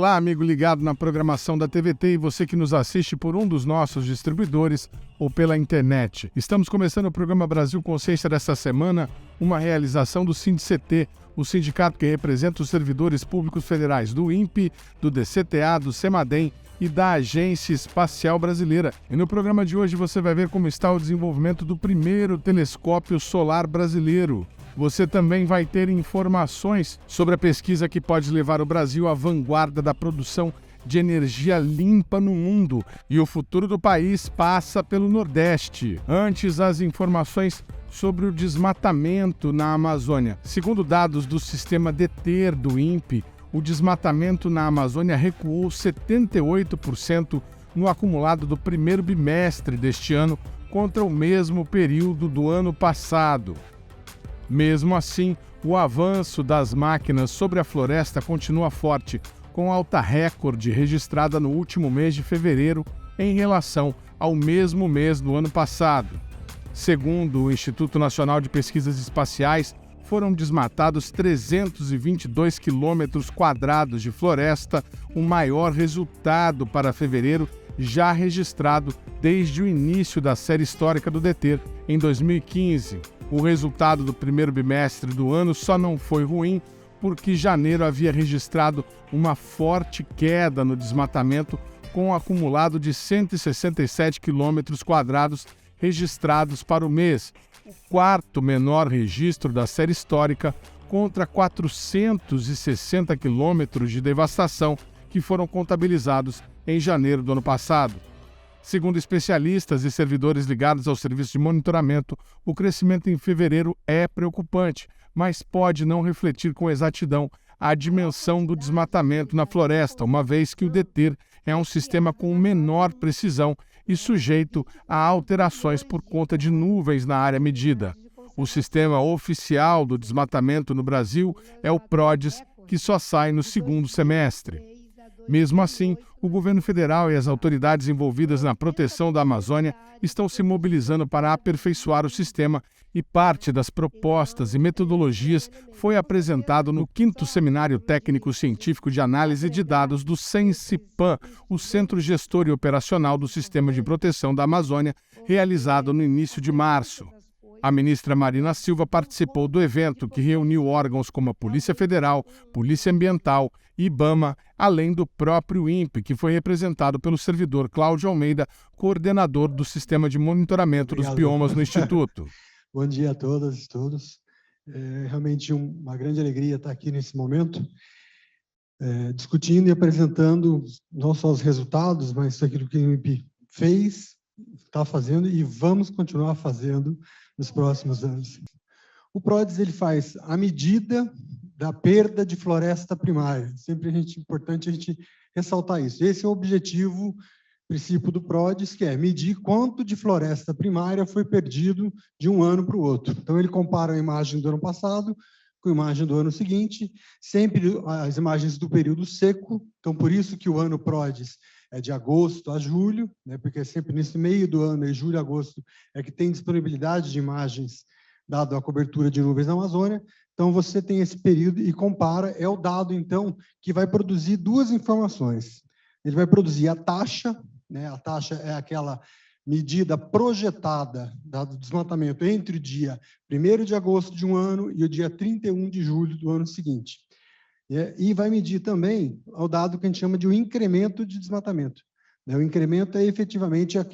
Olá, amigo ligado na programação da TVT e você que nos assiste por um dos nossos distribuidores ou pela internet. Estamos começando o programa Brasil Consciência desta semana, uma realização do SINDICT, o sindicato que representa os servidores públicos federais do INPE, do DCTA, do CEMADEM e da Agência Espacial Brasileira. E no programa de hoje você vai ver como está o desenvolvimento do primeiro telescópio solar brasileiro. Você também vai ter informações sobre a pesquisa que pode levar o Brasil à vanguarda da produção de energia limpa no mundo. E o futuro do país passa pelo Nordeste. Antes, as informações sobre o desmatamento na Amazônia. Segundo dados do sistema DETER do INPE, o desmatamento na Amazônia recuou 78% no acumulado do primeiro bimestre deste ano contra o mesmo período do ano passado. Mesmo assim, o avanço das máquinas sobre a floresta continua forte, com alta recorde registrada no último mês de fevereiro em relação ao mesmo mês do ano passado. Segundo o Instituto Nacional de Pesquisas Espaciais, foram desmatados 322 quilômetros quadrados de floresta, o maior resultado para fevereiro já registrado desde o início da série histórica do DETER, em 2015. O resultado do primeiro bimestre do ano só não foi ruim porque janeiro havia registrado uma forte queda no desmatamento, com um acumulado de 167 quilômetros quadrados registrados para o mês, o quarto menor registro da série histórica, contra 460 quilômetros de devastação que foram contabilizados em janeiro do ano passado. Segundo especialistas e servidores ligados ao serviço de monitoramento, o crescimento em fevereiro é preocupante, mas pode não refletir com exatidão a dimensão do desmatamento na floresta, uma vez que o DETER é um sistema com menor precisão e sujeito a alterações por conta de nuvens na área medida. O sistema oficial do desmatamento no Brasil é o PRODES, que só sai no segundo semestre. Mesmo assim, o governo federal e as autoridades envolvidas na proteção da Amazônia estão se mobilizando para aperfeiçoar o sistema e parte das propostas e metodologias foi apresentado no 5º Seminário Técnico Científico de Análise de Dados do CENSIPAM, o Centro Gestor e Operacional do Sistema de Proteção da Amazônia, realizado no início de março. A ministra Marina Silva participou do evento, que reuniu órgãos como a Polícia Federal, Polícia Ambiental, IBAMA, além do próprio INPE, que foi representado pelo servidor Cláudio Almeida, coordenador do Sistema de Monitoramento dos Biomas no Instituto. Bom dia a todas e todos. É realmente uma grande alegria estar aqui nesse momento, discutindo e apresentando não só os resultados, mas aquilo que o INPE fez, está fazendo e vamos continuar fazendo nos próximos anos. O PRODES ele faz a medida da perda de floresta primária. Sempre importante a gente ressaltar isso. Esse é o objetivo, princípio do PRODES, que é medir quanto de floresta primária foi perdido de um ano para o outro. Então, ele compara a imagem do ano passado com a imagem do ano seguinte, sempre as imagens do período seco. Então, por isso que o ano PRODES é de agosto a julho, né, porque é sempre nesse meio do ano, em julho e agosto, é que tem disponibilidade de imagens, dado a cobertura de nuvens na Amazônia. Então, você tem esse período e compara, é o dado, então, que vai produzir duas informações. Ele vai produzir a taxa, né, a taxa é aquela medida projetada do desmatamento entre o dia 1º de agosto de um ano e o dia 31 de julho do ano seguinte. E vai medir também o dado que a gente chama de um incremento de desmatamento. O incremento é efetivamente a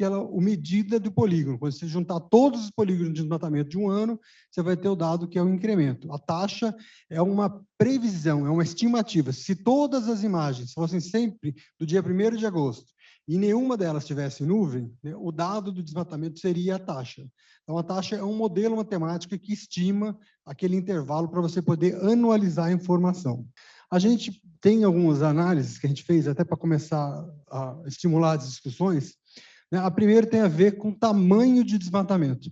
medida do polígono. Quando você juntar todos os polígonos de desmatamento de um ano, você vai ter o dado que é o incremento. A taxa é uma previsão, é uma estimativa. Se todas as imagens fossem sempre do dia 1º de agosto e nenhuma delas tivesse nuvem, né, o dado do desmatamento seria a taxa. Então, a taxa é um modelo matemático que estima aquele intervalo para você poder anualizar a informação. A gente tem algumas análises que a gente fez até para começar a estimular as discussões. Né? A primeira tem a ver com tamanho de desmatamento.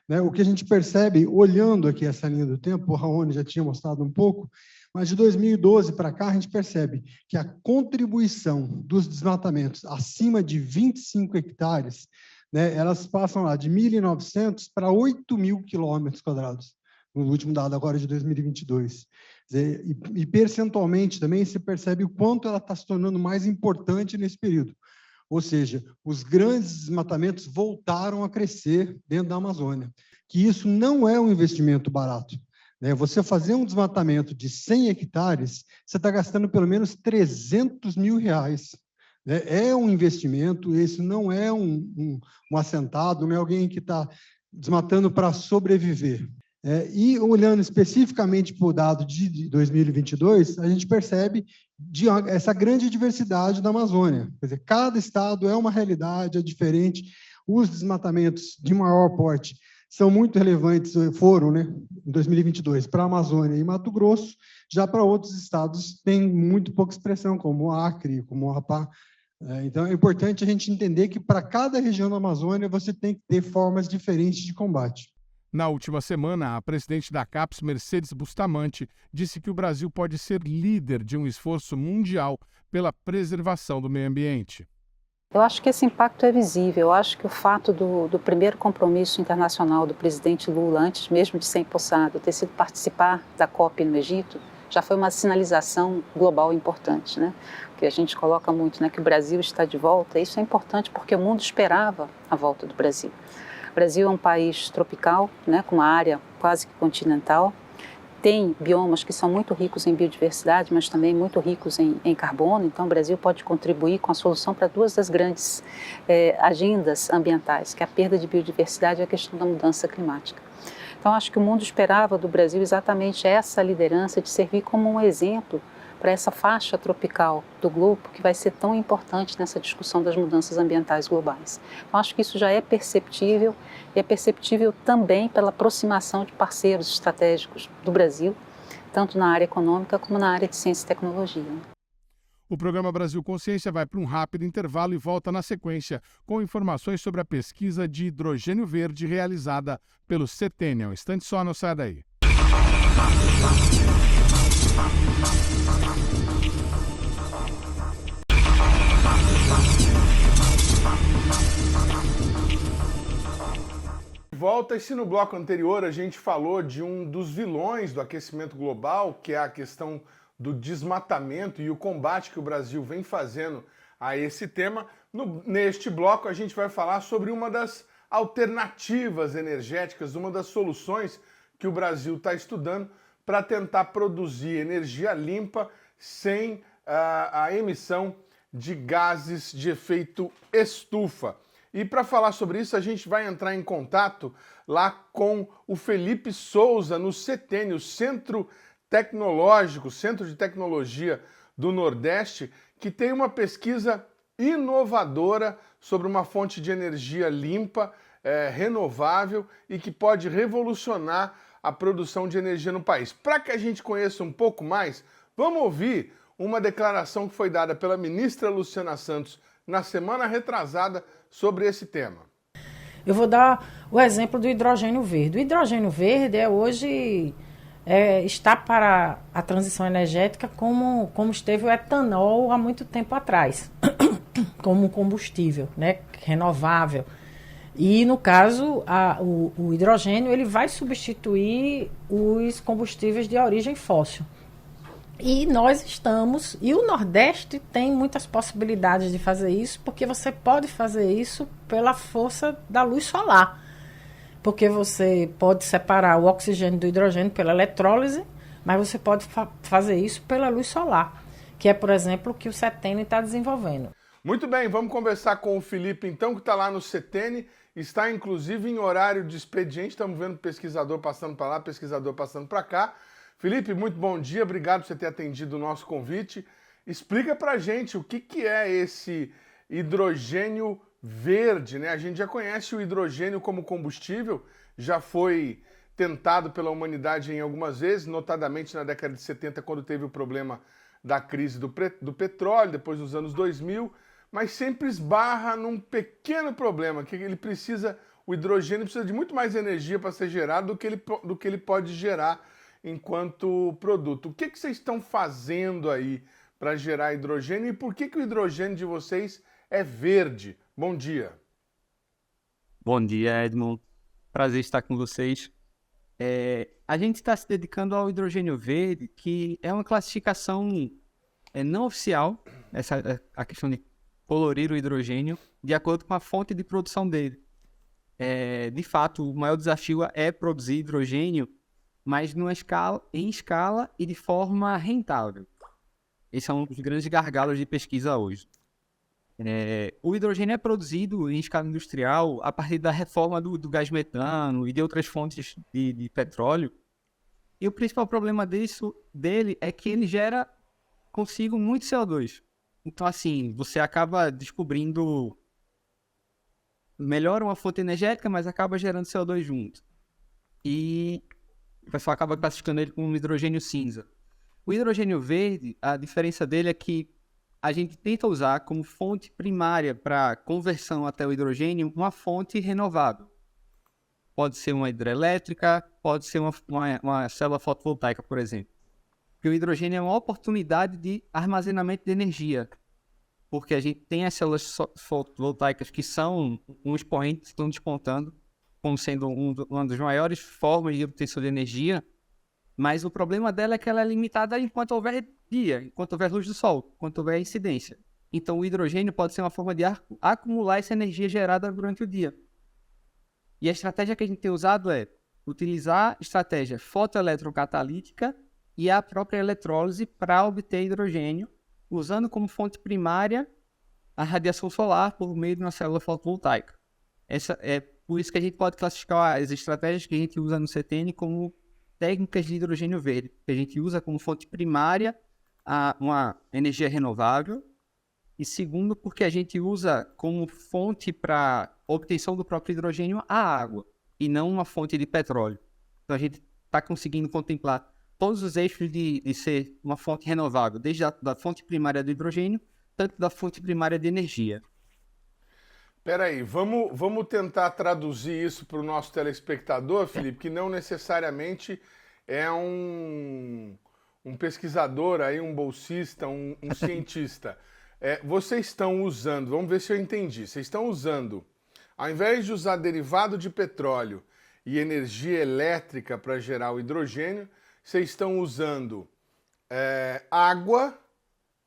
Né? O que a gente percebe, olhando aqui essa linha do tempo, o Raoni já tinha mostrado um pouco, mas de 2012 para cá, a gente percebe que a contribuição dos desmatamentos acima de 25 hectares, né, elas passam lá de 1.900 para 8.000 quilômetros quadrados. no último dado agora de 2022. E percentualmente também se percebe o quanto ela está se tornando mais importante nesse período. Ou seja, os grandes desmatamentos voltaram a crescer dentro da Amazônia. Que isso não é um investimento barato. Você fazer um desmatamento de 100 hectares, você está gastando pelo menos R$300 mil. É um investimento, esse não é um assentado, não é alguém que está desmatando para sobreviver. E olhando especificamente para o dado de 2022, a gente percebe essa grande diversidade da Amazônia. Quer dizer, cada estado é uma realidade, é diferente. Os desmatamentos de maior porte são muito relevantes, foram, né, em 2022, para a Amazônia e Mato Grosso, já para outros estados tem muito pouca expressão, como o Acre, como o Amapá. Então, é importante a gente entender que para cada região da Amazônia você tem que ter formas diferentes de combate. Na última semana, a presidente da CAPES, Mercedes Bustamante, disse que o Brasil pode ser líder de um esforço mundial pela preservação do meio ambiente. Eu acho que esse impacto é visível. Eu acho que o fato do primeiro compromisso internacional do presidente Lula, antes mesmo de ser empossado, ter sido participar da COP no Egito, já foi uma sinalização global importante, né? Que a gente coloca muito, né, que o Brasil está de volta. Isso é importante porque o mundo esperava a volta do Brasil. O Brasil é um país tropical, né, com uma área quase que continental. Tem biomas que são muito ricos em biodiversidade, mas também muito ricos em carbono. Então, o Brasil pode contribuir com a solução para duas das grandes agendas ambientais, que é a perda de biodiversidade e a questão da mudança climática. Então, acho que o mundo esperava do Brasil exatamente essa liderança de servir como um exemplo para essa faixa tropical do globo, que vai ser tão importante nessa discussão das mudanças ambientais globais. Então, acho que isso já é perceptível, e é perceptível também pela aproximação de parceiros estratégicos do Brasil, tanto na área econômica como na área de ciência e tecnologia. O programa Brasil Consciência vai para um rápido intervalo e volta na sequência com informações sobre a pesquisa de hidrogênio verde realizada pelo CETENI. Um instante só, não sai daí. Volta, e se no bloco anterior a gente falou de um dos vilões do aquecimento global, que é a questão do desmatamento e o combate que o Brasil vem fazendo a esse tema, neste bloco a gente vai falar sobre uma das alternativas energéticas, uma das soluções que o Brasil está estudando para tentar produzir energia limpa sem a emissão de gases de efeito estufa. E para falar sobre isso, a gente vai entrar em contato lá com o Felipe Souza, no CETENI, o Centro Tecnológico, Centro de Tecnologia do Nordeste, que tem uma pesquisa inovadora sobre uma fonte de energia limpa, renovável e que pode revolucionar a produção de energia no país. Para que a gente conheça um pouco mais, vamos ouvir uma declaração que foi dada pela ministra Luciana Santos na semana retrasada sobre esse tema. Eu vou dar o exemplo do hidrogênio verde. O hidrogênio verde hoje está para a transição energética como esteve o etanol há muito tempo atrás, como um combustível, né, renovável. E, no caso, o hidrogênio ele vai substituir os combustíveis de origem fóssil. E e o Nordeste tem muitas possibilidades de fazer isso, porque você pode fazer isso pela força da luz solar. Porque você pode separar o oxigênio do hidrogênio pela eletrólise, mas você pode fazer isso pela luz solar, que é, por exemplo, o que o CETENI está desenvolvendo. Muito bem, vamos conversar com o Felipe, então, que está lá no CETENI, está inclusive em horário de expediente, estamos vendo pesquisador passando para lá, pesquisador passando para cá. Felipe, muito bom dia, obrigado por você ter atendido o nosso convite. Explica para a gente o que é esse hidrogênio verde, né? A gente já conhece o hidrogênio como combustível, já foi tentado pela humanidade em algumas vezes, notadamente na década de 70, quando teve o problema da crise do petróleo, depois dos anos 2000, mas sempre esbarra num pequeno problema, que o hidrogênio precisa de muito mais energia para ser gerado do que ele pode gerar enquanto produto. O que vocês estão fazendo aí para gerar hidrogênio e por que o hidrogênio de vocês é verde? Bom dia. Bom dia, Edmond. Prazer estar com vocês. A gente está se dedicando ao hidrogênio verde, que é uma classificação não oficial, a questão de colorir o hidrogênio, de acordo com a fonte de produção dele. De fato, o maior desafio é produzir hidrogênio, mas em escala e de forma rentável. Esse é um dos grandes gargalos de pesquisa hoje. O hidrogênio é produzido em escala industrial a partir da reforma do gás metano e de outras fontes de petróleo. E o principal problema dele é que ele gera consigo muito CO2. Então, assim, você acaba descobrindo... Melhora uma fonte energética, mas acaba gerando CO2 junto. E o pessoal acaba classificando ele como um hidrogênio cinza. O hidrogênio verde, a diferença dele é que a gente tenta usar como fonte primária para conversão até o hidrogênio uma fonte renovável. Pode ser uma hidrelétrica, pode ser uma célula fotovoltaica, por exemplo. Porque o hidrogênio é uma oportunidade de armazenamento de energia. Porque a gente tem as células fotovoltaicas que são um expoente, estão despontando, como sendo uma das maiores formas de obtenção de energia, mas o problema dela é que ela é limitada enquanto houver dia, enquanto houver luz do sol, enquanto houver incidência. Então o hidrogênio pode ser uma forma de acumular essa energia gerada durante o dia. E a estratégia que a gente tem usado é utilizar estratégia fotoeletrocatalítica e a própria eletrólise para obter hidrogênio, usando como fonte primária a radiação solar por meio de uma célula fotovoltaica. É por isso que a gente pode classificar as estratégias que a gente usa no CTN como técnicas de hidrogênio verde, que a gente usa como fonte primária uma energia renovável, e segundo, porque a gente usa como fonte para obtenção do próprio hidrogênio a água, e não uma fonte de petróleo. Então a gente está conseguindo contemplar todos os eixos de ser uma fonte renovável, desde da fonte primária do hidrogênio, tanto da fonte primária de energia. Peraí, vamos tentar traduzir isso para o nosso telespectador, Felipe, que não necessariamente é um pesquisador, aí, um bolsista, um cientista. Vocês estão usando, vamos ver se eu entendi, vocês estão usando, ao invés de usar derivado de petróleo e energia elétrica para gerar o hidrogênio, vocês estão usando água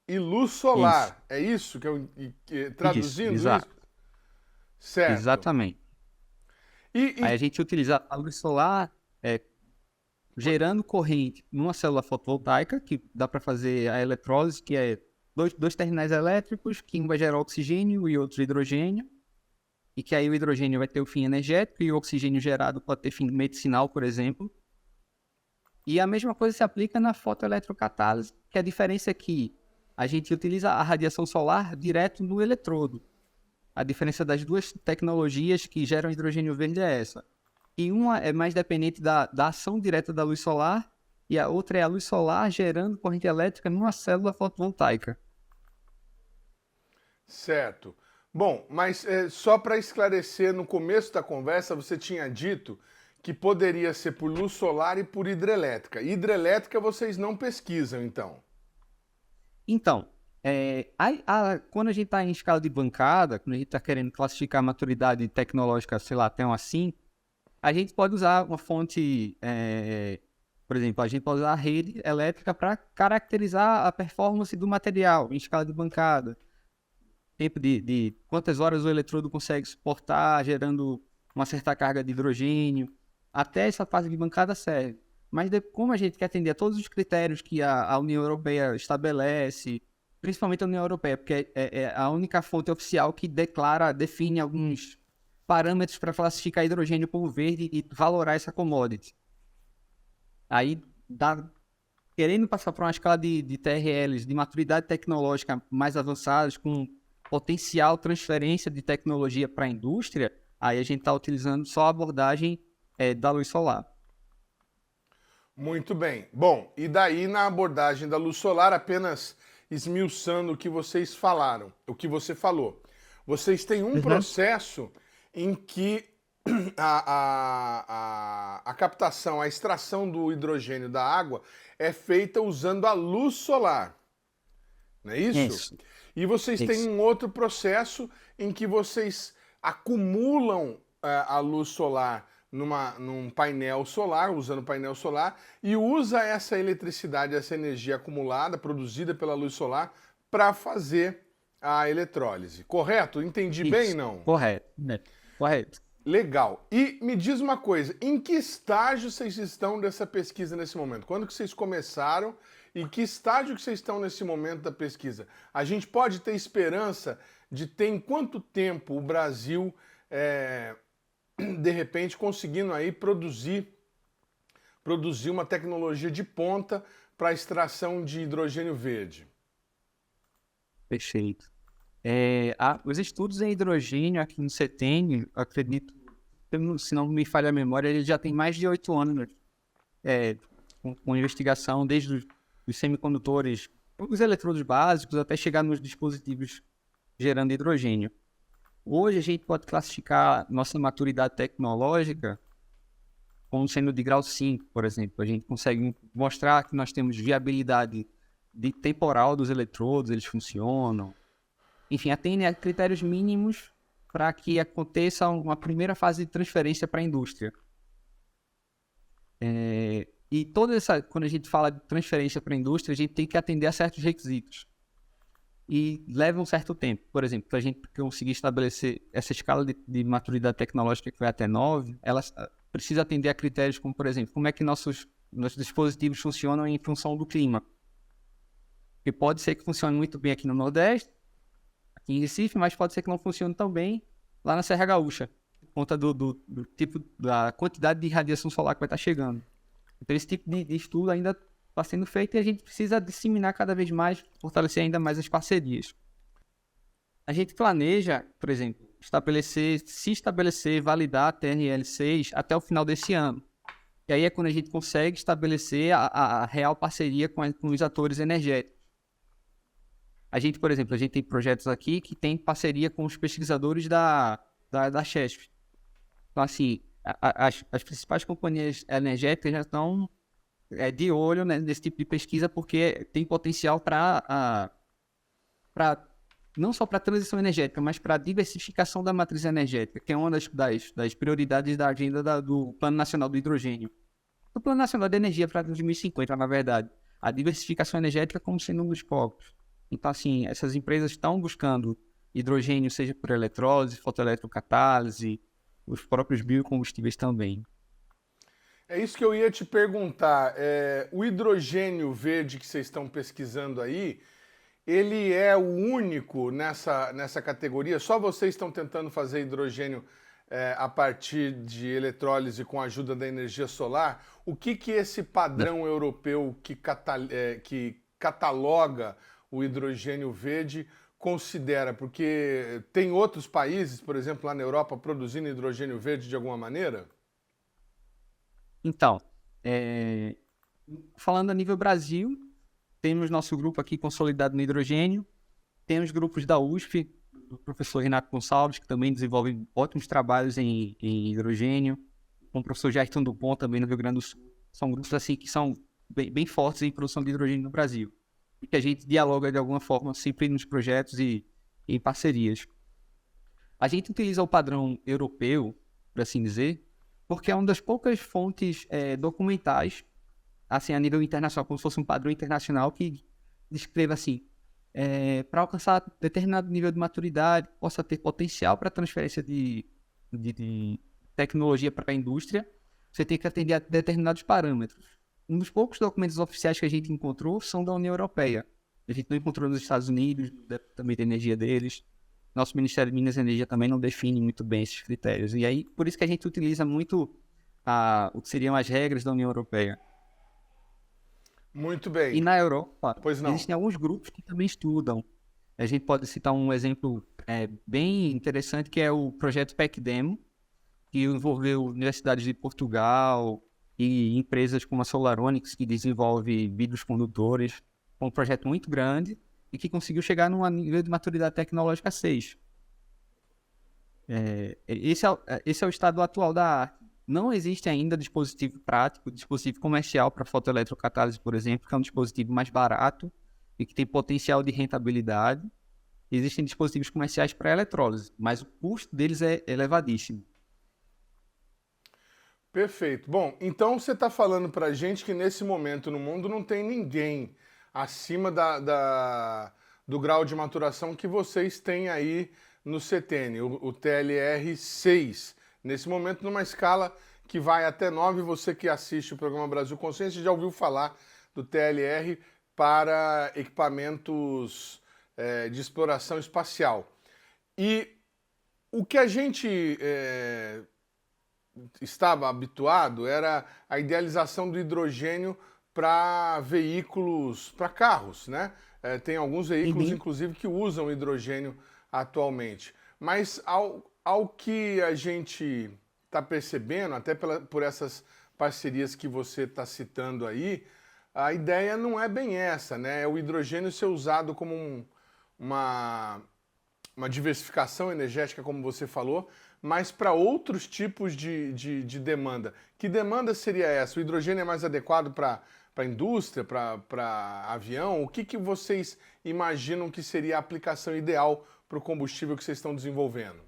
e luz solar. Isso. É isso que traduzindo isso? Exato. Certo. Exatamente. Aí a gente utiliza a luz solar gerando corrente numa célula fotovoltaica, que dá para fazer a eletrólise, que é dois terminais elétricos, que um vai gerar oxigênio e outro hidrogênio, e que aí o hidrogênio vai ter o fim energético e o oxigênio gerado pode ter fim medicinal, por exemplo. E a mesma coisa se aplica na fotoeletrocatálise, que a diferença é que a gente utiliza a radiação solar direto no eletrodo. A diferença das duas tecnologias que geram hidrogênio verde é essa. E uma é mais dependente da ação direta da luz solar, e a outra é a luz solar gerando corrente elétrica numa célula fotovoltaica. Certo. Bom, mas só para esclarecer, no começo da conversa você tinha dito que poderia ser por luz solar e por hidrelétrica. Hidrelétrica vocês não pesquisam, então? Então, quando a gente está em escala de bancada, quando a gente está querendo classificar a maturidade tecnológica, sei lá, até um assim, a gente pode usar uma fonte, por exemplo, a gente pode usar a rede elétrica para caracterizar a performance do material em escala de bancada. Tempo de quantas horas o eletrodo consegue suportar, gerando uma certa carga de hidrogênio. Até essa fase de bancada serve. Mas como a gente quer atender a todos os critérios que a União Europeia estabelece, principalmente a União Europeia, porque é a única fonte oficial que define alguns parâmetros para classificar hidrogênio como verde e valorar essa commodity. Aí, querendo passar para uma escala de TRLs, de maturidade tecnológica mais avançadas, com potencial transferência de tecnologia para a indústria, aí a gente está utilizando só a abordagem da luz solar. Muito bem. Bom, e daí na abordagem da luz solar, apenas esmiuçando o que vocês falaram, o que você falou. Vocês têm um processo em que a captação, a extração do hidrogênio da água é feita usando a luz solar. Não é isso? Isso. E vocês têm um outro processo em que vocês acumulam a luz solar num painel solar, usando painel solar, e usa essa eletricidade, essa energia acumulada, produzida pela luz solar, para fazer a eletrólise. Correto? Entendi bem, não? Correto, né? Correto. Legal. E me diz uma coisa, em que estágio vocês estão dessa pesquisa nesse momento? Quando que vocês começaram e que estágio que vocês estão nesse momento da pesquisa? A gente pode ter esperança de ter em quanto tempo o Brasil, de repente, conseguindo aí produzir uma tecnologia de ponta para a extração de hidrogênio verde? Perfeito. Os estudos em hidrogênio aqui no CETENI, acredito, se não me falha a memória, ele já tem mais de 8 anos com investigação, desde os semicondutores, os eletrodos básicos, até chegar nos dispositivos gerando hidrogênio. Hoje a gente pode classificar nossa maturidade tecnológica como sendo de grau 5, por exemplo. A gente consegue mostrar que nós temos viabilidade temporal dos eletrodos, eles funcionam. Enfim, atende a critérios mínimos para que aconteça uma primeira fase de transferência para a indústria. E quando a gente fala de transferência para a indústria, a gente tem que atender a certos requisitos. E leva um certo tempo. Por exemplo, para a gente conseguir estabelecer essa escala de maturidade tecnológica que vai até 9, ela precisa atender a critérios como, por exemplo, como é que nossos dispositivos funcionam em função do clima. Porque pode ser que funcione muito bem aqui no Nordeste, aqui em Recife, mas pode ser que não funcione tão bem lá na Serra Gaúcha, por conta do tipo, da quantidade de radiação solar que vai estar chegando. Então esse tipo de estudo ainda está sendo feito e a gente precisa disseminar cada vez mais, fortalecer ainda mais as parcerias. A gente planeja, por exemplo, validar a TRL6 até o final desse ano. E aí é quando a gente consegue estabelecer a real parceria com os atores energéticos. A gente, por exemplo, tem projetos aqui que tem parceria com os pesquisadores da Chesf. Então, assim, as principais companhias energéticas já estão de olho, né, nesse tipo de pesquisa, porque tem potencial para não só para a transição energética, mas para a diversificação da matriz energética, que é uma das prioridades da agenda do Plano Nacional do Hidrogênio. Do Plano Nacional de Energia para 2050, na verdade. A diversificação energética como sendo um dos focos. Então, assim, essas empresas estão buscando hidrogênio, seja por eletrólise, fotoeletrocatálise, os próprios biocombustíveis também. É isso que eu ia te perguntar. O hidrogênio verde que vocês estão pesquisando aí, ele é o único nessa categoria? Só vocês estão tentando fazer hidrogênio a partir de eletrólise com a ajuda da energia solar? O que esse padrão europeu que cataloga o hidrogênio verde considera? Porque tem outros países, por exemplo, lá na Europa, produzindo hidrogênio verde de alguma maneira? Então, falando a nível Brasil, temos nosso grupo aqui consolidado no hidrogênio, temos grupos da USP, do professor Renato Gonçalves, que também desenvolve ótimos trabalhos em hidrogênio, com o professor Jairton Dupont também no Rio Grande do Sul. São grupos assim que são bem fortes em produção de hidrogênio no Brasil. E que a gente dialoga de alguma forma sempre nos projetos e em parcerias. A gente utiliza o padrão europeu, por assim dizer, porque é uma das poucas fontes documentais, assim, a nível internacional, como se fosse um padrão internacional que descreva assim, para alcançar determinado nível de maturidade, possa ter potencial para transferência de tecnologia para a indústria, você tem que atender a determinados parâmetros. Um dos poucos documentos oficiais que a gente encontrou são da União Europeia. A gente não encontrou nos Estados Unidos, também da energia deles. Nosso Ministério de Minas e Energia também não define muito bem esses critérios. E aí, por isso que a gente utiliza muito o que seriam as regras da União Europeia. Muito bem. E na Europa, pois não, existem alguns grupos que também estudam. A gente pode citar um exemplo bem interessante, que é o projeto PEC-Demo, que envolveu universidades de Portugal e empresas como a Solaronics, que desenvolve vidros condutores. Um projeto muito grande e que conseguiu chegar num nível de maturidade tecnológica 6. Esse é o estado atual da arte. Não existe ainda dispositivo prático, dispositivo comercial para fotoeletrocatálise, por exemplo, que é um dispositivo mais barato e que tem potencial de rentabilidade. Existem dispositivos comerciais para eletrólise, mas o custo deles é elevadíssimo. Perfeito. Bom, então você está falando para a gente que nesse momento no mundo não tem ninguém acima do grau de maturação que vocês têm aí no CTN, o TLR6. Nesse momento, numa escala que vai até 9, você que assiste o programa Brasil Consciência já ouviu falar do TLR para equipamentos de exploração espacial. E o que a gente estava habituado era a idealização do hidrogênio para veículos, para carros, né? Tem alguns veículos, inclusive, que usam hidrogênio atualmente. Mas ao que a gente está percebendo, até por essas parcerias que você está citando aí, a ideia não é bem essa, né? É o hidrogênio ser usado como uma diversificação energética, como você falou, mas para outros tipos de demanda. Que demanda seria essa? O hidrogênio é mais adequado para a indústria, para avião? O que vocês imaginam que seria a aplicação ideal para o combustível que vocês estão desenvolvendo?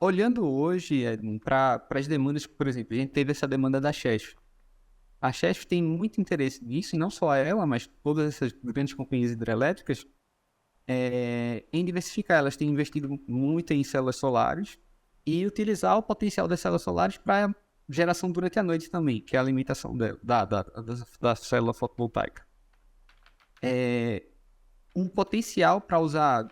Olhando hoje para as demandas, por exemplo, a gente teve essa demanda da Chesf. A Chesf tem muito interesse nisso, e não só ela, mas todas essas grandes companhias hidrelétricas, em diversificar. Elas têm investido muito em células solares e utilizar o potencial das células solares para geração durante a noite também, que é a alimentação da célula fotovoltaica. Um potencial para usar,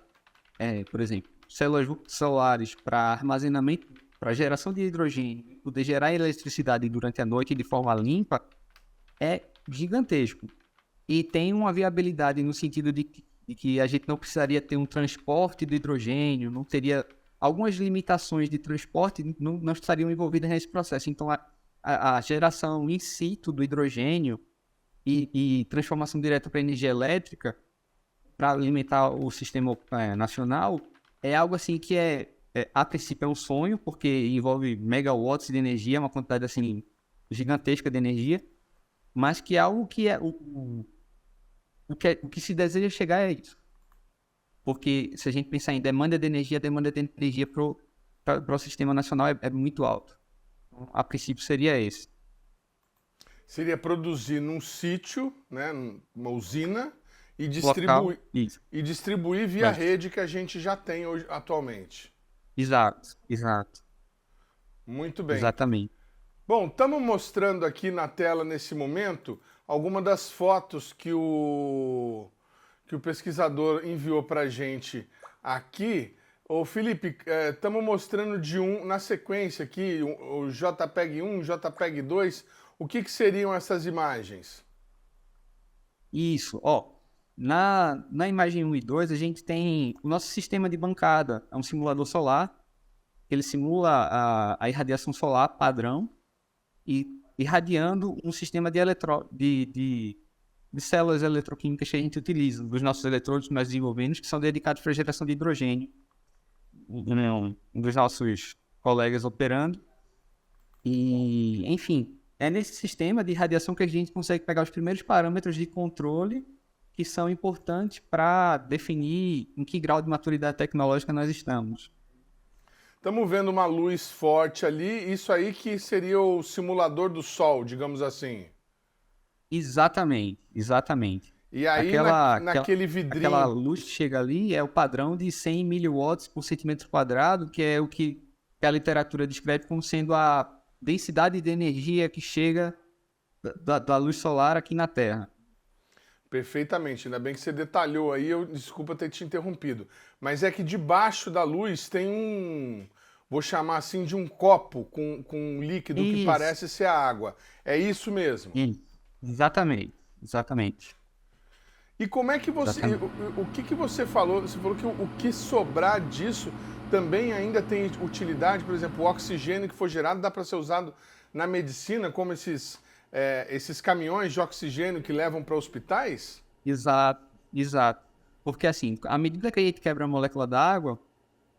por exemplo, células solares para armazenamento, para geração de hidrogênio, poder gerar eletricidade durante a noite de forma limpa, é gigantesco. E tem uma viabilidade no sentido de que a gente não precisaria ter um transporte de hidrogênio, não teria algumas limitações de transporte, não estariam envolvidas nesse processo. Então, a geração in situ do hidrogênio e transformação direta para energia elétrica, para alimentar o sistema nacional, é algo assim que a princípio é um sonho, porque envolve megawatts de energia, uma quantidade assim gigantesca de energia, mas que é algo que o que se deseja chegar é isso. Porque se a gente pensar em demanda de energia para o sistema nacional é muito alto. Então, a princípio seria esse. Seria produzir num sítio, né, uma usina, e distribuir via rede que a gente já tem hoje, atualmente. Exato. Muito bem. Exatamente. Bom, estamos mostrando aqui na tela, nesse momento, algumas das fotos que o pesquisador enviou para a gente aqui. Ô Felipe, estamos mostrando na sequência aqui, o JPEG 1, JPEG 2, o que seriam essas imagens? Isso, na imagem 1 e 2 a gente tem o nosso sistema de bancada, é um simulador solar, ele simula a irradiação solar padrão e irradiando um sistema de células eletroquímicas que a gente utiliza, dos nossos eletrodos que nós desenvolvemos, que são dedicados para a geração de hidrogênio, um dos nossos colegas operando. E, enfim, é nesse sistema de irradiação que a gente consegue pegar os primeiros parâmetros de controle que são importantes para definir em que grau de maturidade tecnológica nós estamos. Estamos vendo uma luz forte ali, isso aí que seria o simulador do Sol, digamos assim. Exatamente. E aí, naquele vidrinho... Aquela luz que chega ali é o padrão de 100 miliwatts por centímetro quadrado, que é o que a literatura descreve como sendo a densidade de energia que chega da luz solar aqui na Terra. Perfeitamente, ainda bem que você detalhou aí, desculpa ter te interrompido. Mas é que debaixo da luz tem vou chamar assim de um copo com um líquido que parece ser a água. É isso mesmo? Exatamente. E como é que você... O que você falou? Você falou que o que sobrar disso também ainda tem utilidade. Por exemplo, o oxigênio que for gerado dá para ser usado na medicina, como esses caminhões de oxigênio que levam para hospitais? Exato. Porque assim, à medida que a gente quebra a molécula da água,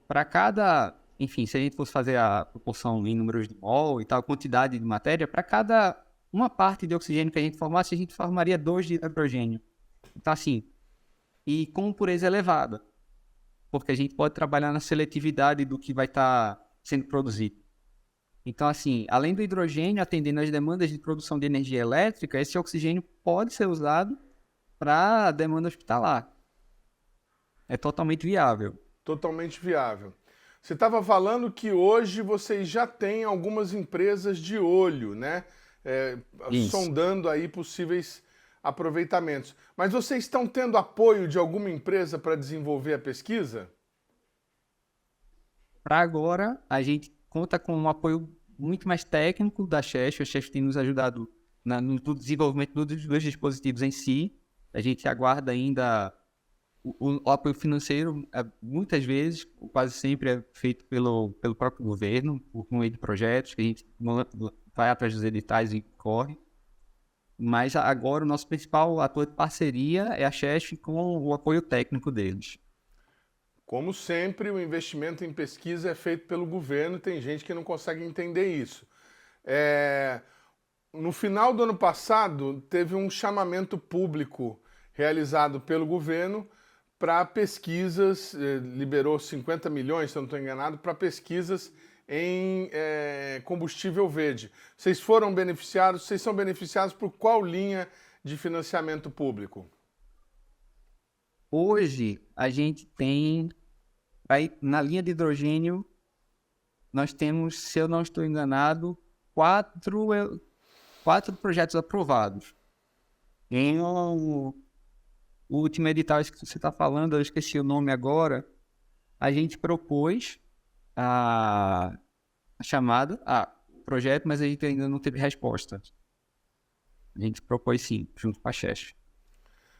para cada... Enfim, se a gente fosse fazer a proporção em números de mol e tal, quantidade de matéria, para cada uma parte de oxigênio que a gente formasse, a gente formaria 2 de hidrogênio. Então, assim, e com pureza elevada, porque a gente pode trabalhar na seletividade do que vai estar sendo produzido. Então, assim, além do hidrogênio atendendo às demandas de produção de energia elétrica, esse oxigênio pode ser usado para a demanda hospitalar. É totalmente viável. Totalmente viável. Você estava falando que hoje vocês já têm algumas empresas de olho, né? Isso. Sondando aí possíveis aproveitamentos. Mas vocês estão tendo apoio de alguma empresa para desenvolver a pesquisa? Para agora, a gente conta com um apoio muito mais técnico da Chest. A Chest tem nos ajudado no desenvolvimento dos dispositivos em si. A gente aguarda ainda o apoio financeiro, muitas vezes, quase sempre é feito pelo próprio governo, por meio de projetos, que a gente vai atrás dos editais e corre. Mas agora o nosso principal ator de parceria é a Chest com o apoio técnico deles. Como sempre, o investimento em pesquisa é feito pelo governo, tem gente que não consegue entender isso. No final do ano passado, teve um chamamento público realizado pelo governo para pesquisas, liberou 50 milhões, se eu não estou enganado, para pesquisas em combustível verde. Vocês foram beneficiados, vocês são beneficiados por qual linha de financiamento público? Hoje, a gente tem, aí, na linha de hidrogênio, nós temos, se eu não estou enganado, quatro projetos aprovados. O último edital que você está falando, eu esqueci o nome agora, a gente propôs a chamada, o projeto, mas a gente ainda não teve resposta. A gente propôs sim, junto com a Chest.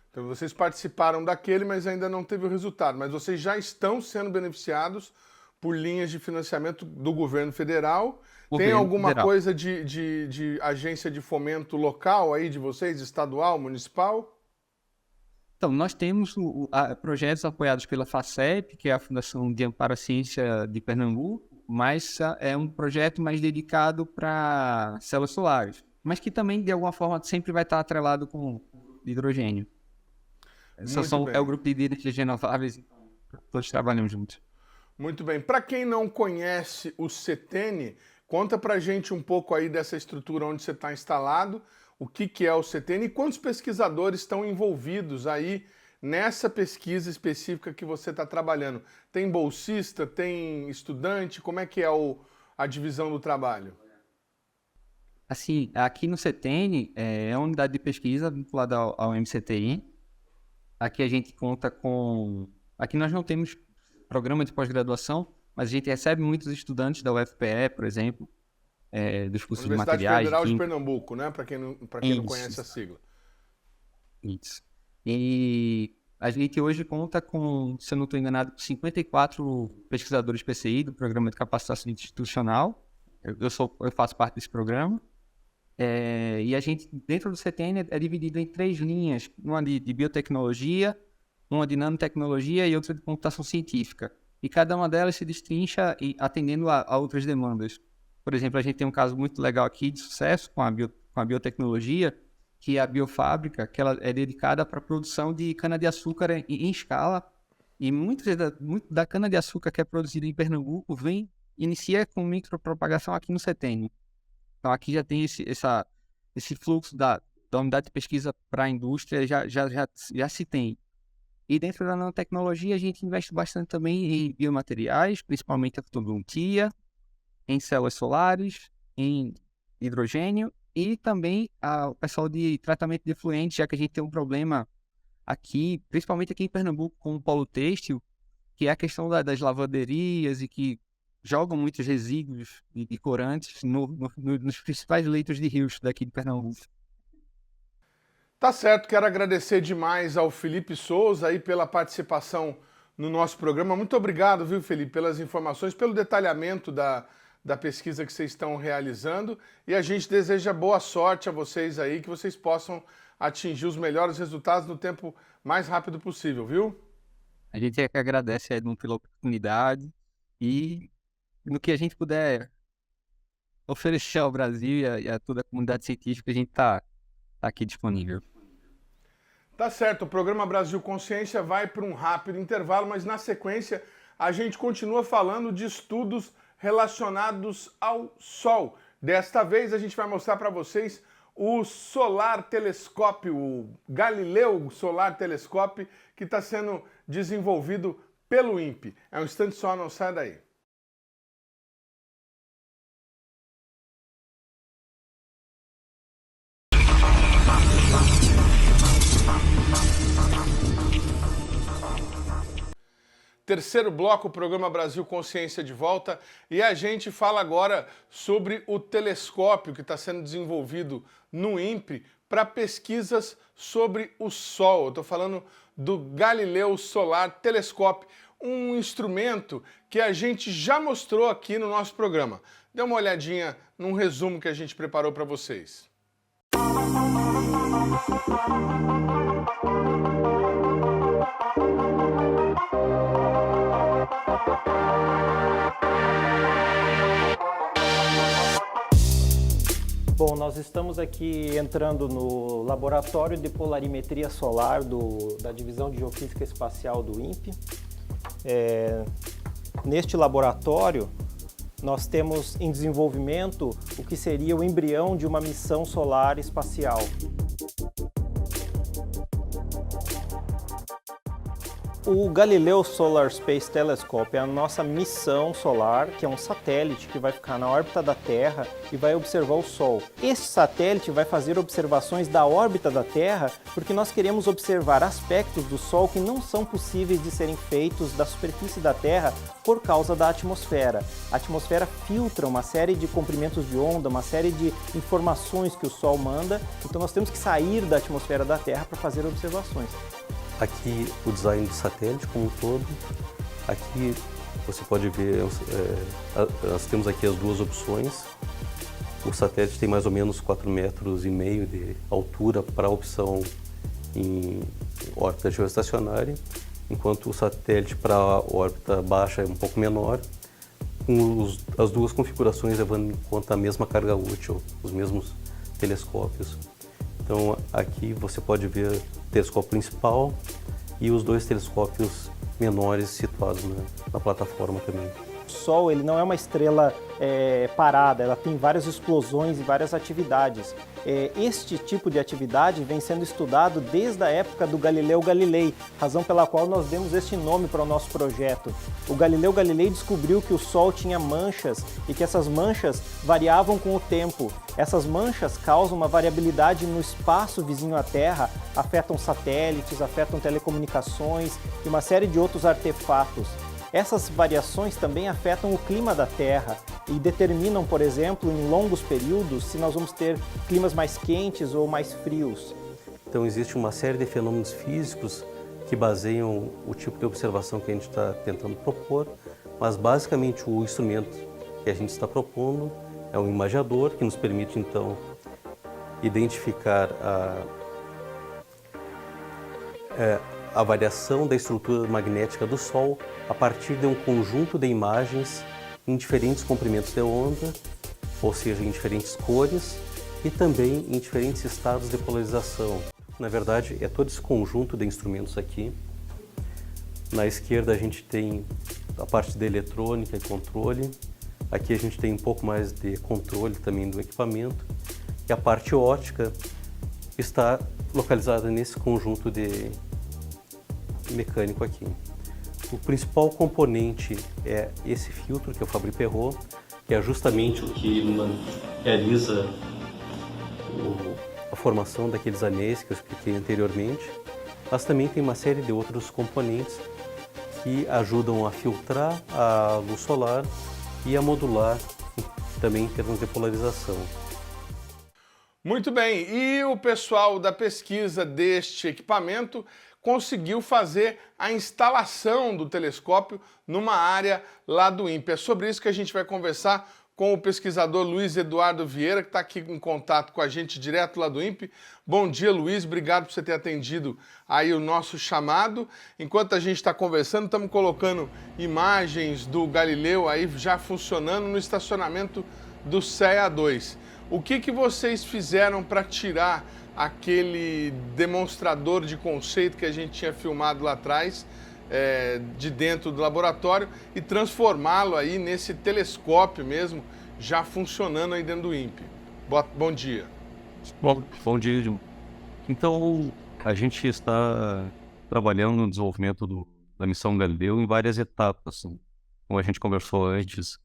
Então vocês participaram daquele, mas ainda não teve o resultado. Mas vocês já estão sendo beneficiados por linhas de financiamento do governo federal. Tem alguma coisa de agência de fomento local aí de vocês, estadual, municipal? Então, nós temos projetos apoiados pela FACEP, que é a Fundação de Amparo à Ciência de Pernambuco, mas é um projeto mais dedicado para células solares, mas que também, de alguma forma, sempre vai estar atrelado com hidrogênio. É o grupo de energias renováveis, todos trabalham juntos. Muito bem. Para quem não conhece o CETENI, conta para a gente um pouco aí dessa estrutura onde você está instalado, o que é o CETENI e quantos pesquisadores estão envolvidos aí nessa pesquisa específica que você está trabalhando. Tem bolsista, tem estudante, como é que é a divisão do trabalho? Assim, aqui no CETENI é uma unidade de pesquisa vinculada ao MCTI. Aqui a gente conta com... Aqui nós não temos programa de pós-graduação, mas a gente recebe muitos estudantes da UFPE, por exemplo, dos cursos de materiais. Universidade Federal de Pernambuco, né? Para quem não conhece a sigla. Isso. E a gente hoje conta com, se eu não estou enganado, 54 pesquisadores PCI do Programa de Capacitação Institucional. Eu faço parte desse programa. E a gente, dentro do CETENI, é dividido em 3 linhas, uma de biotecnologia, uma de nanotecnologia e outra de computação científica. E cada uma delas se destrincha atendendo a outras demandas. Por exemplo, a gente tem um caso muito legal aqui de sucesso com a biotecnologia, que é a biofábrica, que ela é dedicada para a produção de cana-de-açúcar em escala. E muito da cana-de-açúcar que é produzida em Pernambuco inicia com micropropagação aqui no CETENI. Então, aqui já tem esse fluxo da unidade de pesquisa para a indústria, já se tem. E dentro da nanotecnologia, a gente investe bastante também em biomateriais, principalmente a fotodontia, em células solares, em hidrogênio e também o pessoal de tratamento de efluentes, já que a gente tem um problema aqui, principalmente aqui em Pernambuco, com o polo têxtil, que é a questão das lavanderias e que jogam muitos resíduos de corantes nos principais leitos de rios daqui de Pernambuco. Tá certo, quero agradecer demais ao Felipe Souza aí pela participação no nosso programa. Muito obrigado, viu, Felipe, pelas informações, pelo detalhamento da pesquisa que vocês estão realizando. E a gente deseja boa sorte a vocês aí, que vocês possam atingir os melhores resultados no tempo mais rápido possível, viu? A gente é que agradece, Edmundo, pela oportunidade e no que a gente puder oferecer ao Brasil e a toda a comunidade científica, a gente está aqui disponível. Tá certo, o programa Brasil Consciência vai para um rápido intervalo, mas na sequência a gente continua falando de estudos relacionados ao Sol. Desta vez a gente vai mostrar para vocês o Solar Telescope, o Galileu Solar Telescope, que está sendo desenvolvido pelo INPE. É um instante só, não sai daí. Terceiro bloco, Programa Brasil Consciência de volta, e a gente fala agora sobre o telescópio que está sendo desenvolvido no INPE para pesquisas sobre o Sol. Eu estou falando do Galileu Solar Telescope, um instrumento que a gente já mostrou aqui no nosso programa. Dê uma olhadinha num resumo que a gente preparou para vocês. Bom, nós estamos aqui entrando no laboratório de polarimetria solar da Divisão de Geofísica Espacial do INPE. Neste laboratório, nós temos em desenvolvimento o que seria o embrião de uma missão solar espacial. O Galileu Solar Space Telescope é a nossa missão solar, que é um satélite que vai ficar na órbita da Terra e vai observar o Sol. Este satélite vai fazer observações da órbita da Terra porque nós queremos observar aspectos do Sol que não são possíveis de serem feitos da superfície da Terra por causa da atmosfera. A atmosfera filtra uma série de comprimentos de onda, uma série de informações que o Sol manda, então nós temos que sair da atmosfera da Terra para fazer observações. Aqui o design do satélite como um todo. Aqui você pode ver, nós temos aqui as duas opções. O satélite tem mais ou menos 4,5 metros de altura para a opção em órbita geoestacionária, enquanto o satélite para a órbita baixa é um pouco menor, com as duas configurações levando em conta a mesma carga útil, os mesmos telescópios. Então aqui você pode ver o telescópio principal e os dois telescópios menores situados na plataforma também. O Sol ele não é uma estrela parada, ela tem várias explosões e várias atividades. Este tipo de atividade vem sendo estudado desde a época do Galileu Galilei, razão pela qual nós demos este nome para o nosso projeto. O Galileu Galilei descobriu que o Sol tinha manchas e que essas manchas variavam com o tempo. Essas manchas causam uma variabilidade no espaço vizinho à Terra, afetam satélites, afetam telecomunicações e uma série de outros artefatos. Essas variações também afetam o clima da Terra e determinam, por exemplo, em longos períodos, se nós vamos ter climas mais quentes ou mais frios. Então existe uma série de fenômenos físicos que baseiam o tipo de observação que a gente está tentando propor, mas basicamente o instrumento que a gente está propondo é um imagiador que nos permite então identificar a variação da estrutura magnética do Sol a partir de um conjunto de imagens em diferentes comprimentos de onda, ou seja, em diferentes cores e também em diferentes estados de polarização. Na verdade, é todo esse conjunto de instrumentos aqui. Na esquerda a gente tem a parte de eletrônica e controle. Aqui a gente tem um pouco mais de controle também do equipamento. E a parte óptica está localizada nesse conjunto de mecânico aqui. O principal componente é esse filtro, que é o Fabry-Perot, que é justamente o que realiza a formação daqueles anéis que eu expliquei anteriormente, mas também tem uma série de outros componentes que ajudam a filtrar a luz solar e a modular também em termos de polarização. Muito bem, e o pessoal da pesquisa deste equipamento conseguiu fazer a instalação do telescópio numa área lá do INPE. É sobre isso que a gente vai conversar com o pesquisador Luiz Eduardo Vieira, que está aqui em contato com a gente direto lá do INPE. Bom dia, Luiz, obrigado por você ter atendido aí o nosso chamado. Enquanto a gente está conversando, estamos colocando imagens do Galileu aí já funcionando no estacionamento do CEA-2. O que vocês fizeram para tirar aquele demonstrador de conceito que a gente tinha filmado lá atrás de dentro do laboratório e transformá-lo aí nesse telescópio mesmo, já funcionando aí dentro do INPE. Bom dia. Bom dia, Edmo. Então, a gente está trabalhando no desenvolvimento da missão Galileu em várias etapas, assim, como a gente conversou antes,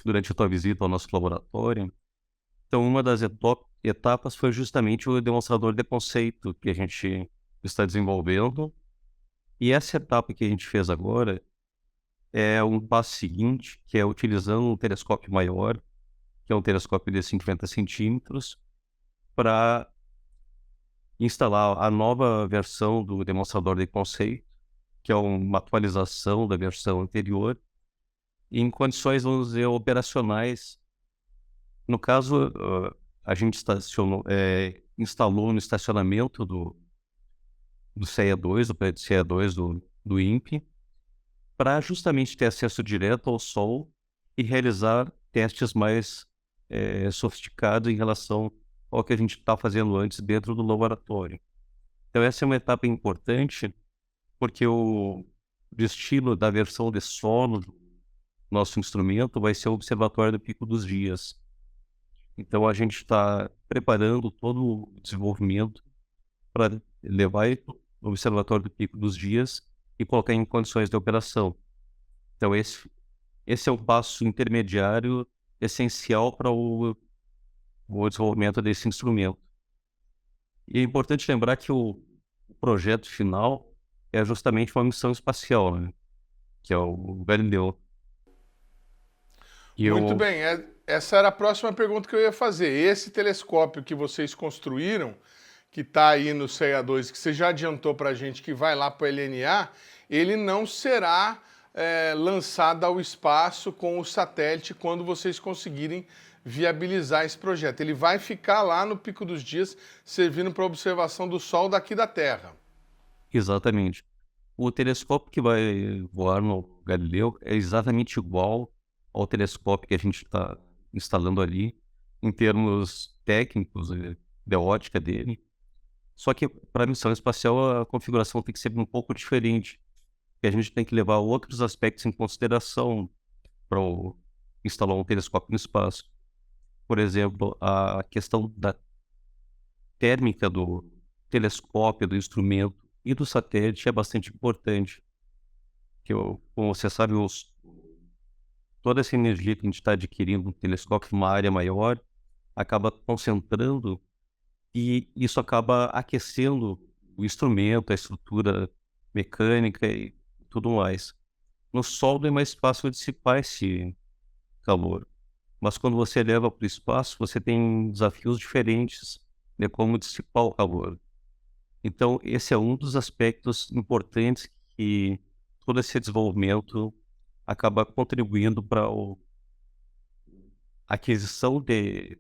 durante a tua visita ao nosso laboratório. Então, uma das etapas foi justamente o demonstrador de conceito que a gente está desenvolvendo. E essa etapa que a gente fez agora é um passo seguinte, que é utilizando um telescópio maior, que é um telescópio de 50 centímetros, para instalar a nova versão do demonstrador de conceito, que é uma atualização da versão anterior, em condições, vamos dizer, operacionais. No caso, a gente instalou no estacionamento do CEA-2, do prédio CEA-2 do INPE, para justamente ter acesso direto ao Sol e realizar testes mais sofisticados em relação ao que a gente está fazendo antes dentro do laboratório. Então essa é uma etapa importante, porque o destino da versão de solo do nosso instrumento vai ser o Observatório do Pico dos Dias. Então a gente está preparando todo o desenvolvimento para levar o Observatório do Pico dos Dias e colocar em condições de operação. Então esse é um passo intermediário essencial para o desenvolvimento desse instrumento. E é importante lembrar que o projeto final é justamente uma missão espacial, né? Que é o Galileu. Muito bem, essa era a próxima pergunta que eu ia fazer. Esse telescópio que vocês construíram, que está aí no CEA-2, que você já adiantou para a gente que vai lá para o LNA, ele não será lançado ao espaço com o satélite quando vocês conseguirem viabilizar esse projeto. Ele vai ficar lá no Pico dos Dias, servindo para observação do Sol daqui da Terra. Exatamente. O telescópio que vai voar no Galileu é exatamente igual ao telescópio que a gente está instalando ali, em termos técnicos, de ótica dele. Só que para a missão espacial a configuração tem que ser um pouco diferente, porque a gente tem que levar outros aspectos em consideração para instalar um telescópio no espaço. Por exemplo, a questão da térmica do telescópio, do instrumento e do satélite é bastante importante. Como você sabe, toda essa energia que a gente está adquirindo no telescópio numa área maior acaba concentrando e isso acaba aquecendo o instrumento, a estrutura mecânica e tudo mais. No solo é mais fácil dissipar esse calor, mas quando você leva para o espaço, você tem desafios diferentes de como dissipar o calor. Então, esse é um dos aspectos importantes que todo esse desenvolvimento acaba contribuindo para a aquisição de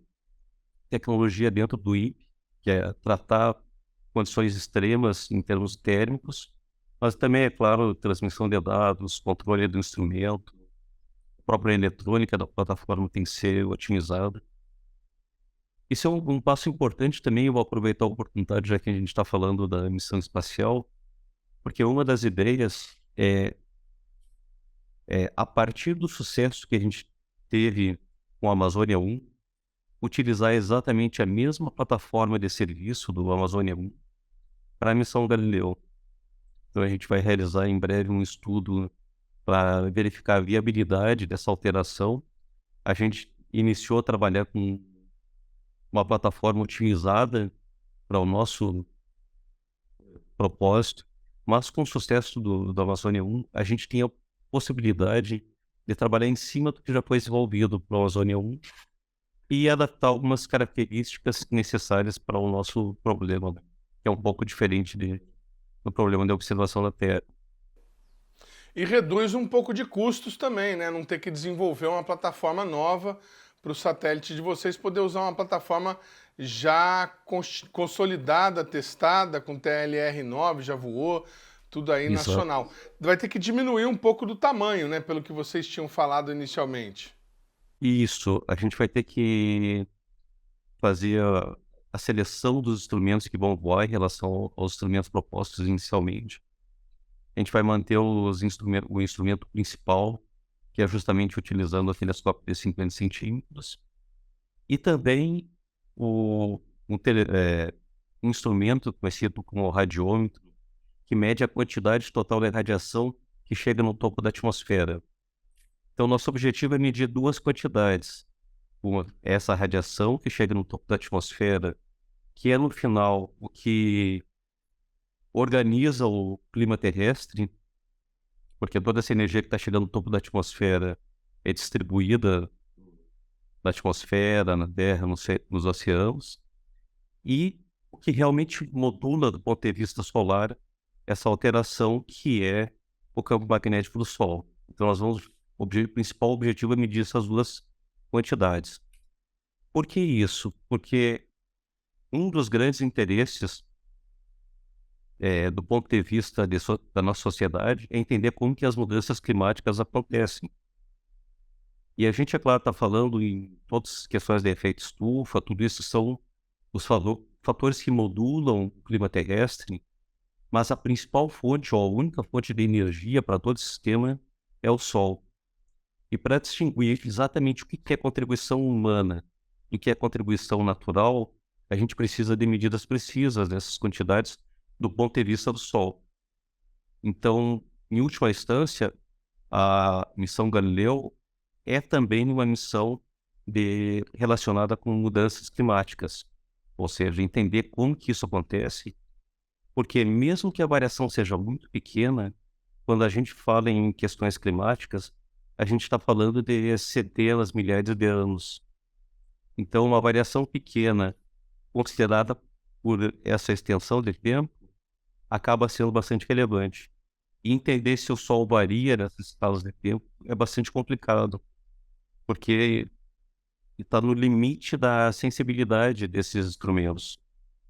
tecnologia dentro do INPE, que é tratar condições extremas em termos térmicos, mas também, é claro, transmissão de dados, controle do instrumento, a própria eletrônica da plataforma tem que ser otimizada. Isso é um passo importante também. Eu vou aproveitar a oportunidade, já que a gente está falando da missão espacial, porque uma das ideias é a partir do sucesso que a gente teve com a Amazônia 1, utilizar exatamente a mesma plataforma de serviço do Amazônia 1 para a missão Galileu. Então a gente vai realizar em breve um estudo para verificar a viabilidade dessa alteração. A gente iniciou a trabalhar com uma plataforma otimizada para o nosso propósito, mas com o sucesso do Amazônia 1, a gente tem a possibilidade de trabalhar em cima do que já foi desenvolvido para o Amazônia 1 e adaptar algumas características necessárias para o nosso problema, né? Que é um pouco diferente do problema de observação da Terra. E reduz um pouco de custos também, né? Não ter que desenvolver uma plataforma nova para o satélite de vocês, poder usar uma plataforma já consolidada, testada, com TLR9, já voou, tudo aí Exato. Nacional. Vai ter que diminuir um pouco do tamanho, né? Pelo que vocês tinham falado inicialmente. Isso, a gente vai ter que fazer a seleção dos instrumentos que vão voar em relação aos instrumentos propostos inicialmente. a gente vai manter o instrumento principal, que é justamente utilizando o telescópio de 50 centímetros, e também o, um instrumento conhecido como radiômetro, que mede a quantidade total de radiação que chega no topo da atmosfera. Então, nosso objetivo é medir duas quantidades. Essa radiação que chega no topo da atmosfera, que é, no final, o que organiza o clima terrestre, porque toda essa energia que está chegando no topo da atmosfera é distribuída na atmosfera, na Terra, nos oceanos, e o que realmente modula, do ponto de vista solar, essa alteração que é o campo magnético do Sol. Então, o principal objetivo é medir essas duas quantidades. Por que isso? Porque um dos grandes interesses do ponto de vista da nossa sociedade é entender como que as mudanças climáticas acontecem. E a gente, é claro, está falando em todas as questões de efeito estufa, tudo isso são os fatores que modulam o clima terrestre, mas a principal fonte, ou a única fonte de energia para todo o sistema é o Sol. E para distinguir exatamente o que é contribuição humana e o que é contribuição natural, a gente precisa de medidas precisas dessas quantidades do ponto de vista do Sol. Então, em última instância, a missão Galileu é também uma missão relacionada com mudanças climáticas, ou seja, entender como que isso acontece, porque mesmo que a variação seja muito pequena, quando a gente fala em questões climáticas, a gente está falando de centenas, milhares de anos. Então, uma variação pequena, considerada por essa extensão de tempo, acaba sendo bastante relevante. E entender se o Sol varia nessas escalas de tempo é bastante complicado, porque está no limite da sensibilidade desses instrumentos,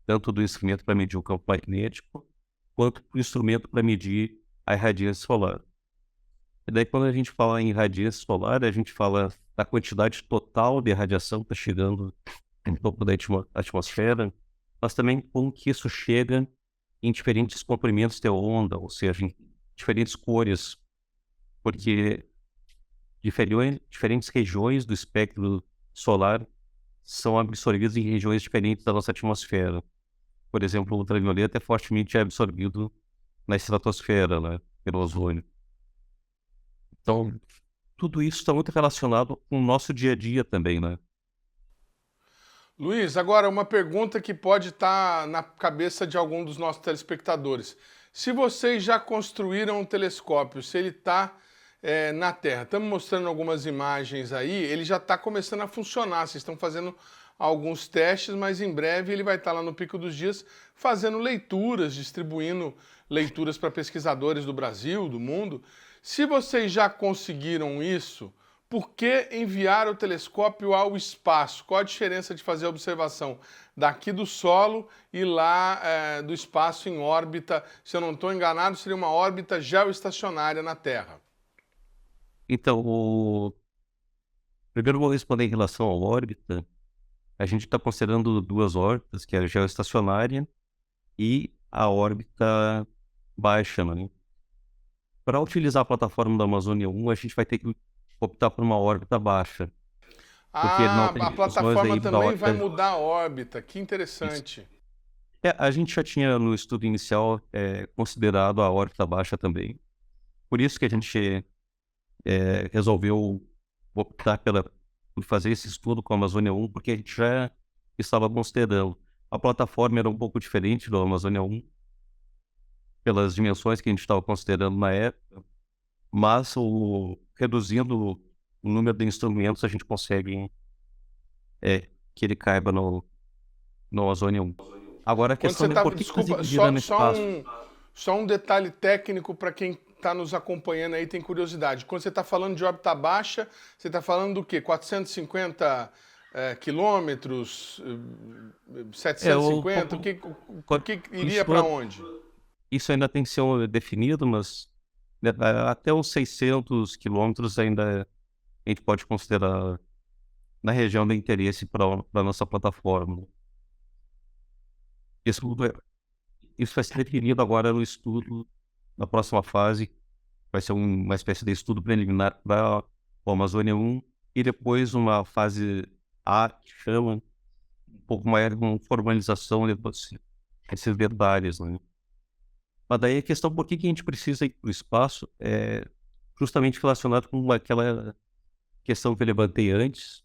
tanto do instrumento para medir o campo magnético, quanto do instrumento para medir a irradiância solar. E daí, quando a gente fala em irradiância solar, a gente fala da quantidade total de radiação que está chegando no topo da atmosfera, mas também como que isso chega em diferentes comprimentos de onda, ou seja, em diferentes cores, porque diferentes regiões do espectro solar são absorvidas em regiões diferentes da nossa atmosfera. Por exemplo, o ultravioleta é fortemente absorvido na estratosfera, né, pelo ozônio. Então, tudo isso está muito relacionado com o nosso dia a dia também, né? Luiz, agora uma pergunta que pode estar na cabeça de algum dos nossos telespectadores. Se vocês já construíram um telescópio, se ele está na Terra, estamos mostrando algumas imagens aí, ele já está começando a funcionar, vocês estão fazendo alguns testes, mas em breve ele vai estar lá no Pico dos Dias fazendo leituras, distribuindo leituras para pesquisadores do Brasil, do mundo. Se vocês já conseguiram isso, por que enviar o telescópio ao espaço? Qual a diferença de fazer a observação daqui do solo e lá do espaço em órbita? Se eu não estou enganado, seria uma órbita geoestacionária na Terra. Então, primeiro eu vou responder em relação à órbita. A gente está considerando duas órbitas, que é a geoestacionária e a órbita baixa, né? Para utilizar a plataforma da Amazônia 1, a gente vai ter que optar por uma órbita baixa. Porque não tem a plataforma também órbita... vai mudar a órbita, que interessante. A gente já tinha no estudo inicial considerado a órbita baixa também. Por isso que a gente resolveu optar por fazer esse estudo com a Amazônia 1, porque a gente já estava considerando. A plataforma era um pouco diferente da Amazônia 1, pelas dimensões que a gente estava considerando na época, mas reduzindo o número de instrumentos, a gente consegue que ele caiba no Amazônia 1. Agora a questão é por que desculpa, só um detalhe técnico para quem está nos acompanhando aí, tem curiosidade. Quando você está falando de órbita baixa, você está falando do quê? 450 quilômetros? 750? O que iria para onde? Isso ainda tem que ser definido, mas até uns 600 quilômetros ainda a gente pode considerar na região de interesse para a nossa plataforma. Isso vai ser definido agora no estudo na próxima fase vai ser uma espécie de estudo preliminar para o Amazônia 1 e depois uma fase A, que chama, um pouco maior com formalização desses detalhes, né? Mas daí a questão por que a gente precisa ir para o espaço é justamente relacionado com aquela questão que eu levantei antes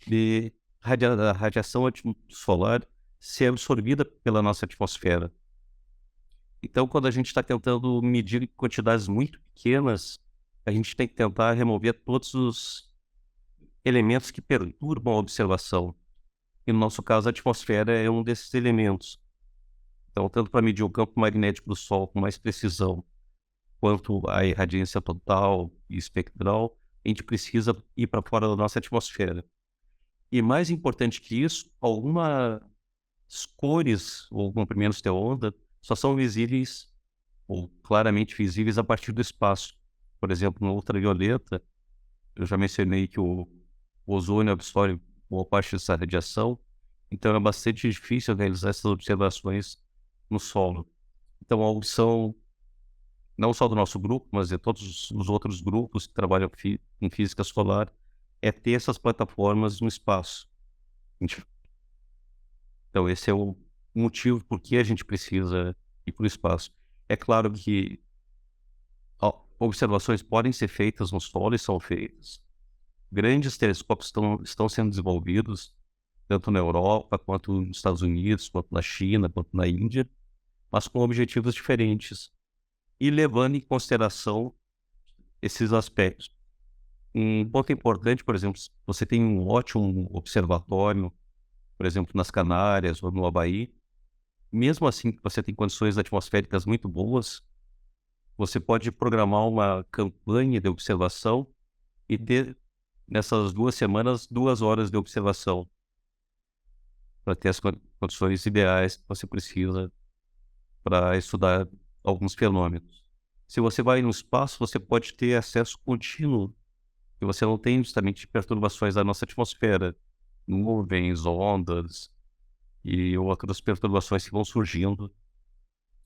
de a radiação solar ser absorvida pela nossa atmosfera. Então, quando a gente está tentando medir quantidades muito pequenas, a gente tem que tentar remover todos os elementos que perturbam a observação. E no nosso caso, a atmosfera é um desses elementos. Então, tanto para medir o campo magnético do Sol com mais precisão, quanto a irradiância total e espectral, a gente precisa ir para fora da nossa atmosfera. E mais importante que isso, algumas cores ou comprimentos de onda só são visíveis ou claramente visíveis a partir do espaço. Por exemplo, no ultravioleta, eu já mencionei que o ozônio absorve boa parte dessa radiação, então é bastante difícil realizar essas observações no solo. Então, a opção, não só do nosso grupo, mas de todos os outros grupos que trabalham em física solar, é ter essas plataformas no espaço. Então, esse é o motivo por que a gente precisa ir para o espaço. É claro que observações podem ser feitas no solo e são feitas. Grandes telescópios estão sendo desenvolvidos, tanto na Europa, quanto nos Estados Unidos, quanto na China, quanto na Índia, mas com objetivos diferentes e levando em consideração esses aspectos. Um ponto importante, por exemplo, se você tem um ótimo observatório, por exemplo, nas Canárias ou no Havaí, mesmo assim que você tem condições atmosféricas muito boas, você pode programar uma campanha de observação e ter, nessas 2 semanas, 2 horas de observação para ter as condições ideais que você precisa para estudar alguns fenômenos. Se você vai no espaço, você pode ter acesso contínuo, e você não tem justamente perturbações da nossa atmosfera, nuvens, ondas e outras perturbações que vão surgindo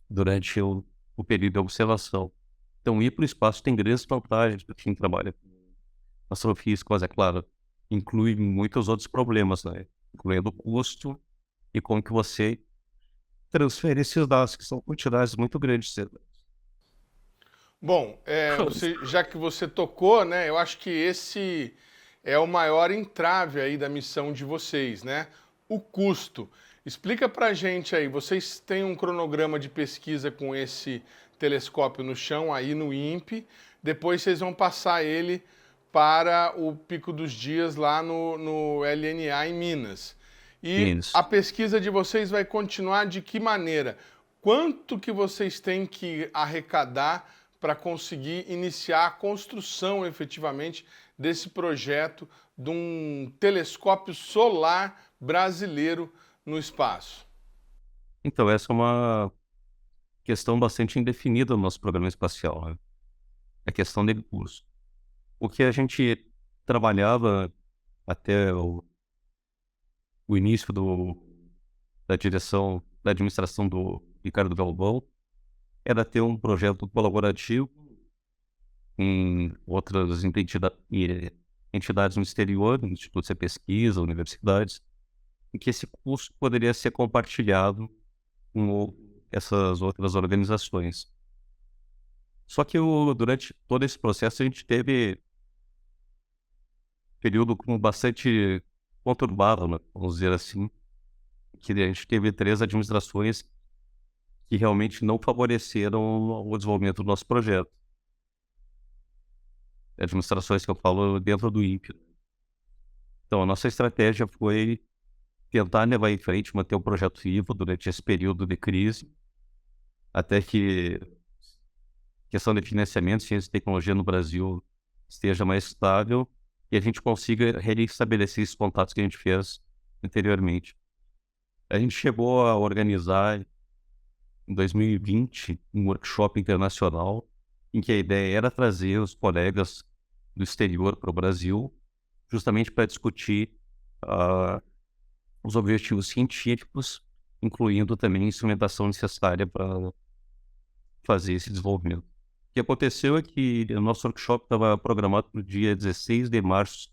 durante o período de observação. Então, ir para o espaço tem grandes vantagens para quem trabalha com astrofísica, mas é claro, inclui muitos outros problemas, né? Incluindo o custo e como que você transfere esses dados, que são quantidades muito grandes. Bom, já que você tocou, né, eu acho que esse é o maior entrave aí da missão de vocês, né? O custo. Explica pra gente aí, vocês têm um cronograma de pesquisa com esse telescópio no chão aí no INPE, depois vocês vão passar ele para o Pico dos Dias lá no LNA em Minas. E a pesquisa de vocês vai continuar de que maneira? Quanto que vocês têm que arrecadar para conseguir iniciar a construção efetivamente desse projeto de um telescópio solar brasileiro no espaço? Então, essa é uma questão bastante indefinida no nosso programa espacial, né? A questão de recurso. O que a gente trabalhava até o início da direção, da administração do Ricardo Galvão, era ter um projeto colaborativo com outras entidades no exterior, institutos de pesquisa, universidades, em que esse custo poderia ser compartilhado com essas outras organizações. Só que durante todo esse processo a gente teve período bastante conturbado, né, vamos dizer assim, que a gente teve 3 administrações que realmente não favoreceram o desenvolvimento do nosso projeto. Administrações que eu falo dentro do INPE. Então, a nossa estratégia foi tentar levar em frente, manter o projeto vivo durante esse período de crise, até que a questão de financiamento, ciência e tecnologia no Brasil esteja mais estável e a gente consiga restabelecer esses contatos que a gente fez anteriormente. A gente chegou a organizar, em 2020, um workshop internacional em que a ideia era trazer os colegas do exterior para o Brasil, justamente para discutir os objetivos científicos, incluindo também a instrumentação necessária para fazer esse desenvolvimento. O que aconteceu é que o nosso workshop estava programado para o dia 16 de março.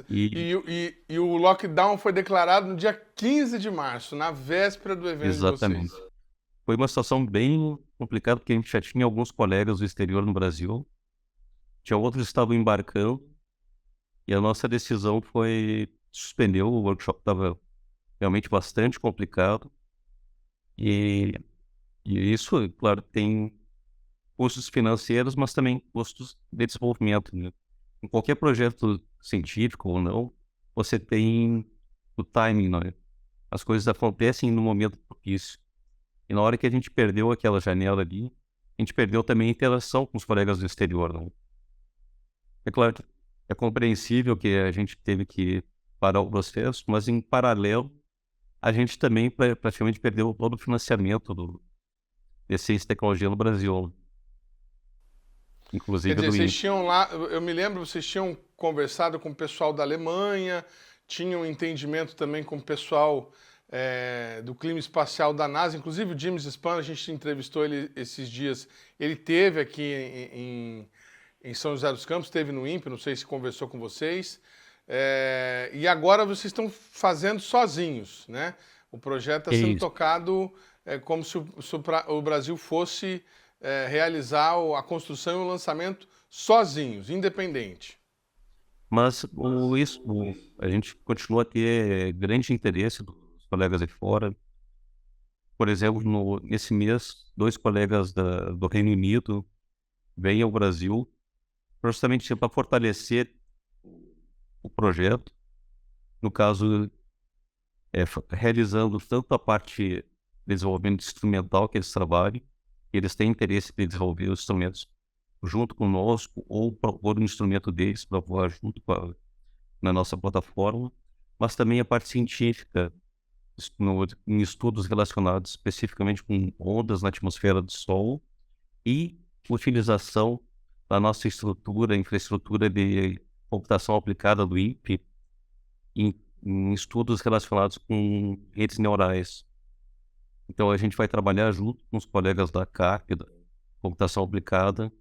E o lockdown foi declarado no dia 15 de março, na véspera do evento Exatamente. de vocês. Foi uma situação bem complicada, porque a gente já tinha alguns colegas do exterior no Brasil, tinha outros que estavam embarcando, e a nossa decisão foi suspender o workshop, estava realmente bastante complicado, e isso, claro, tem custos financeiros, mas também custos de desenvolvimento, né? Em qualquer projeto científico ou não, você tem o timing, né? As coisas acontecem no momento propício. E na hora que a gente perdeu aquela janela ali, a gente perdeu também a interação com os colegas do exterior, né? É claro que é compreensível que a gente teve que parar o processo, mas em paralelo, a gente também praticamente perdeu todo o financiamento de ciência e tecnologia no Brasil, inclusive Quer dizer, do vocês INPE. tinham lá, eu me lembro, vocês tinham conversado com o pessoal da Alemanha, tinham entendimento também com o pessoal do clima espacial da NASA, inclusive o James Spann, a gente entrevistou ele esses dias, ele teve aqui em São José dos Campos, teve no INPE, não sei se conversou com vocês, e agora vocês estão fazendo sozinhos, né? O projeto está sendo Isso. tocado como se o Brasil fosse realizar a construção e o lançamento sozinhos, independente. Mas a gente continua a ter grande interesse dos colegas de fora. Por exemplo, nesse mês, 2 colegas do Reino Unido vêm ao Brasil justamente para fortalecer o projeto. No caso, realizando tanto a parte de desenvolvimento instrumental que eles trabalham, eles têm interesse em desenvolver os instrumentos junto conosco ou propor um instrumento deles para voar junto na nossa plataforma, mas também a parte científica, em estudos relacionados especificamente com ondas na atmosfera do Sol e utilização da nossa infraestrutura de computação aplicada do INPE em estudos relacionados com redes neurais. Então a gente vai trabalhar junto com os colegas da CAP, da computação aplicada,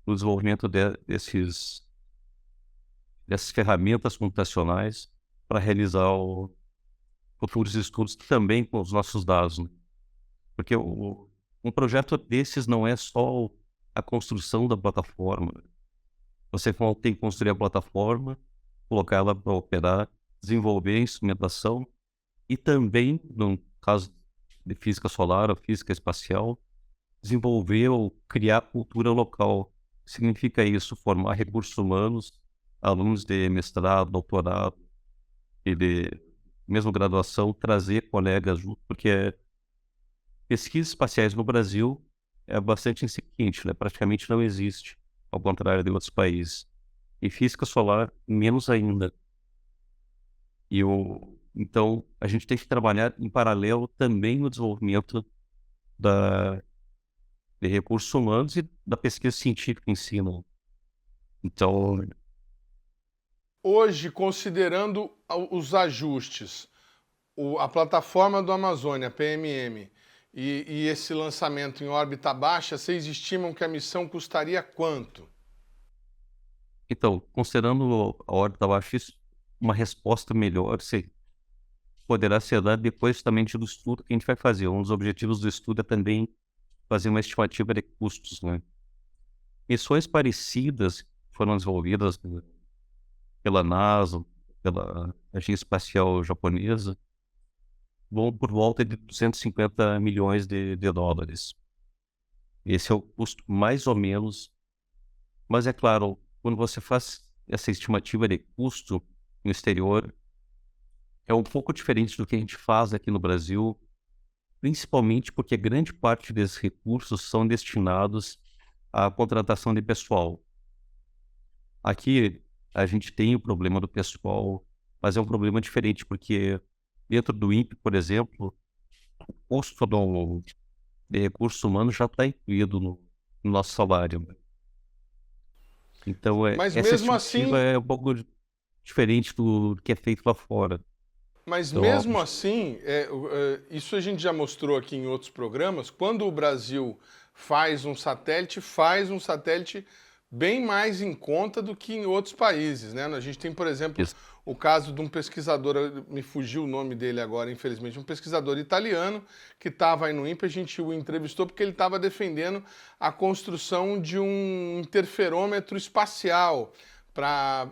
no desenvolvimento dessas ferramentas computacionais para realizar futuros estudos também com os nossos dados, né? Porque um projeto desses não é só a construção da plataforma. Você tem que construir a plataforma, colocar ela para operar, desenvolver a instrumentação e também, no caso de física solar ou física espacial, desenvolver ou criar cultura local. Significa isso, formar recursos humanos, alunos de mestrado, doutorado e de mesmo graduação, trazer colegas junto, porque pesquisas espaciais no Brasil é bastante incipiente, né? Praticamente não existe, ao contrário de outros países. E física solar, menos ainda. Então, a gente tem que trabalhar em paralelo também no desenvolvimento de recursos humanos e da pesquisa científica em si, né? Então, Hoje, considerando os ajustes, a plataforma do Amazônia, PMM, e esse lançamento em órbita baixa, vocês estimam que a missão custaria quanto? considerando a órbita baixa, uma resposta melhor poderá ser dada depois justamente do estudo que a gente vai fazer. Um dos objetivos do estudo é também fazer uma estimativa de custos, né? Missões parecidas foram desenvolvidas pela NASA, pela Agência Espacial Japonesa, vão por volta de 250 milhões de dólares. Esse é o custo mais ou menos, mas é claro, quando você faz essa estimativa de custo no exterior, é um pouco diferente do que a gente faz aqui no Brasil, principalmente porque grande parte desses recursos são destinados à contratação de pessoal. Aqui a gente tem o problema do pessoal, mas é um problema diferente, porque dentro do INPE, por exemplo, o custo de recursos humanos já está incluído no nosso salário. Então, Mas essa mesmo estimativa assim, é um pouco diferente do que é feito lá fora. Mas Então, mesmo assim, isso a gente já mostrou aqui em outros programas, quando o Brasil faz um satélite bem mais em conta do que em outros países, né? A gente tem, por exemplo, o caso de um pesquisador, me fugiu o nome dele agora, infelizmente, um pesquisador italiano que estava aí no INPE, a gente o entrevistou porque ele estava defendendo a construção de um interferômetro espacial para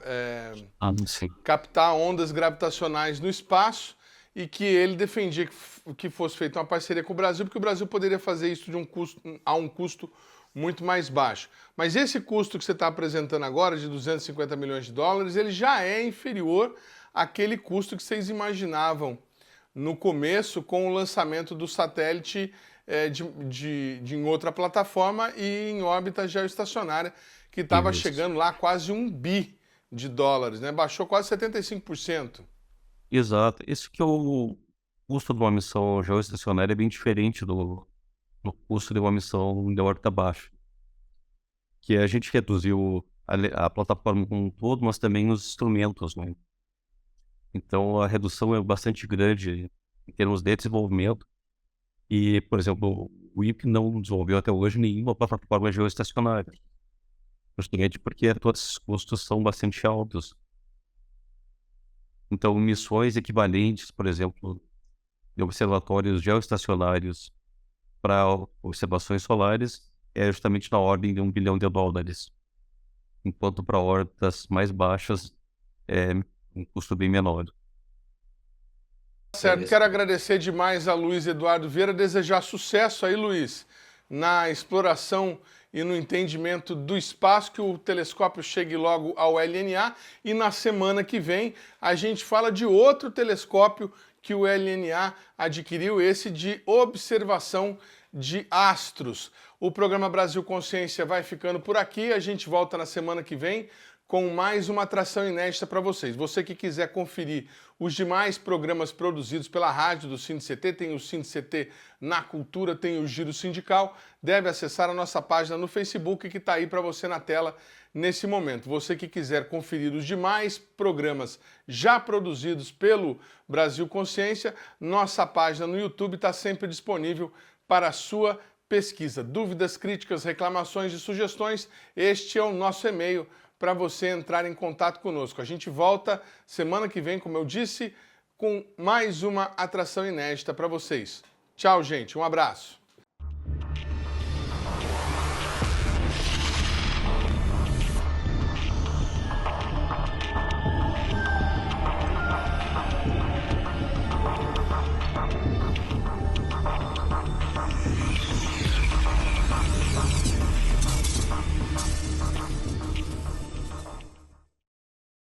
captar ondas gravitacionais no espaço, e que ele defendia que fosse feita uma parceria com o Brasil, porque o Brasil poderia fazer isso a um custo muito mais baixo. Mas esse custo que você está apresentando agora, de 250 milhões de dólares, ele já é inferior àquele custo que vocês imaginavam no começo com o lançamento do satélite em outra plataforma e em órbita geoestacionária, que estava chegando lá quase $1 bi, né? Baixou quase 75%. Exato. Esse que é o custo de uma missão geoestacionária, é bem diferente do custo de uma missão de órbita baixa. Que a gente reduziu a plataforma como um todo, mas também os instrumentos, né? Então a redução é bastante grande em termos de desenvolvimento. E, por exemplo, o INPE não desenvolveu até hoje nenhuma plataforma geoestacionária. Justamente porque todos esses custos são bastante altos. Então, missões equivalentes, por exemplo, de observatórios geoestacionários para observações solares, é justamente na ordem de $1 bilhão, enquanto para órbitas mais baixas é um custo bem menor. Certo, quero agradecer demais a Luiz Eduardo Vieira, desejar sucesso aí, Luiz, na exploração e no entendimento do espaço, que o telescópio chegue logo ao LNA, e na semana que vem a gente fala de outro telescópio que o LNA adquiriu, esse de observação de astros. O programa Brasil Consciência vai ficando por aqui, a gente volta na semana que vem com mais uma atração inédita para vocês. Você que quiser conferir os demais programas produzidos pela rádio do SINDCT, tem o SINDCT na Cultura, tem o Giro Sindical, deve acessar a nossa página no Facebook, que está aí para você na tela nesse momento. Você que quiser conferir os demais programas já produzidos pelo Brasil Consciência, nossa página no YouTube está sempre disponível para a sua pesquisa. Dúvidas, críticas, reclamações e sugestões, este é o nosso e-mail para você entrar em contato conosco. A gente volta semana que vem, como eu disse, com mais uma atração inédita para vocês. Tchau, gente. Um abraço.